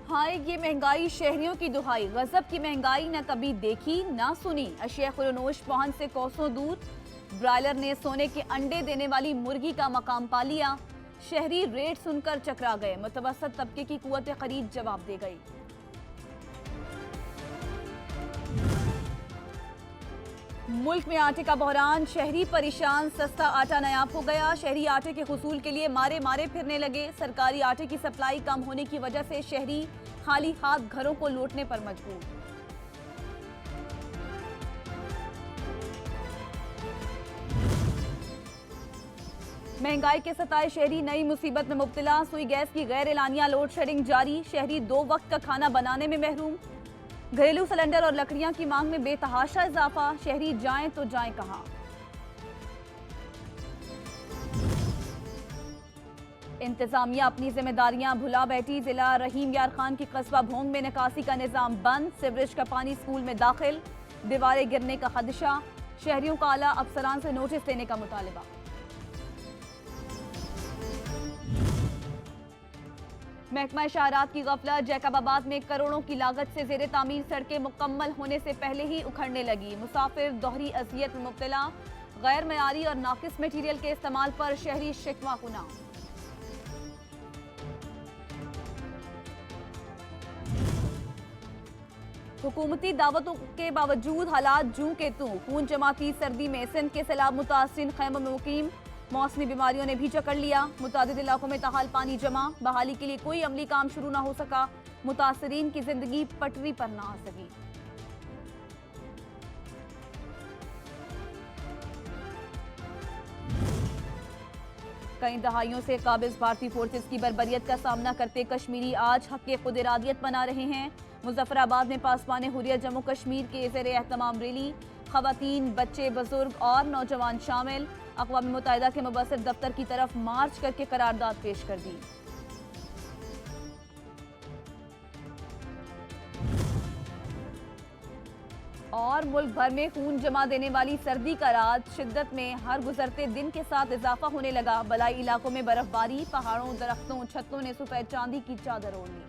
हाय ये महंगाई, शहरियों की दुहाई, गजब की महंगाई न कभी देखी ना सुनी। अशिया खुलनोश पहुंच से कोसों दूर, ब्रायलर ने सोने के अंडे देने वाली मुर्गी का मकाम पा लिया। शहरी रेट सुनकर चकरा गए, मुतवसत तबके की कुव्वत खरीद जवाब दे गई। मुल्क में आटे का बहरान, शहरी परेशान, सस्ता आटा नायाब हो गया। शहरी आटे के हुसूल के लिए मारे मारे फिरने लगे। सरकारी आटे की सप्लाई कम होने की वजह से शहरी खाली हाथ घरों को लौटने पर मजबूर। महंगाई के सताए शहरी नई मुसीबत में मुब्तला। सुई गैस की गैर एलानिया लोड शेडिंग जारी। शहरी 2 वक्त का खाना बनाने में महरूम। घरेलू सिलेंडर और लकड़ियां की मांग में बेतहाशा इजाफा। शहरी जाएं तो जाएं कहां। इंतजामिया अपनी जिम्मेदारियां भुला बैठी। जिला रहीम यार खान की कस्बा भोंग में निकासी का निजाम बंद। सीवरेज का पानी स्कूल में दाखिल। दीवारें गिरने का खदशा। शहरियों का आला अफसरान से नोटिस देने का मुतालिबा। महकमा शहरात की गफलत। जैकबाबाद में करोड़ों की लागत से जेर तामीर सड़कें मुकम्मल होने से पहले ही उखड़ने लगी। मुसाफिर दोहरी अजियत में मुब्तला। गैर मयारी और नाकिस मटीरियल के इस्तेमाल पर शहरी शिकवा कुना। हुकूमती दावतों के बावजूद हालात जूं के तूं। खून जमाती सर्दी में सिंध के सैलाब मुतासिरीन खैमों में मुकीम। मौसमी बीमारियों ने भी जकड़ लिया। मुतादिद इलाकों में ताहाल पानी जमा। बहाली के लिए कोई अमली काम शुरू ना हो सका। मुतासिरीन की जिंदगी पटरी पर ना आ सकी। कई दहाइयों से काबिज भारतीय फोर्सेस की बर्बरियत का सामना करते कश्मीरी आज हक खुद इरादियत मना रहे हैं। मुजफ्फराबाद में पासबान हुर्रियत जम्मू कश्मीर के ज़ेर एहतमाम रैली। खवातीन, बच्चे, बुजुर्ग और नौजवान शामिल। अक़वाम मुत्तहिदा के मुबस्सिर दफ्तर की तरफ मार्च करके करारदाद पेश कर दी। और मुल्क भर में खून जमा देने वाली सर्दी का राज। शिद्दत में हर गुजरते दिन के साथ इजाफा होने लगा। बलाई इलाकों में बर्फबारी। पहाड़ों, दरख्तों, छतों ने सफेद चांदी की चादर ओढ़ ली।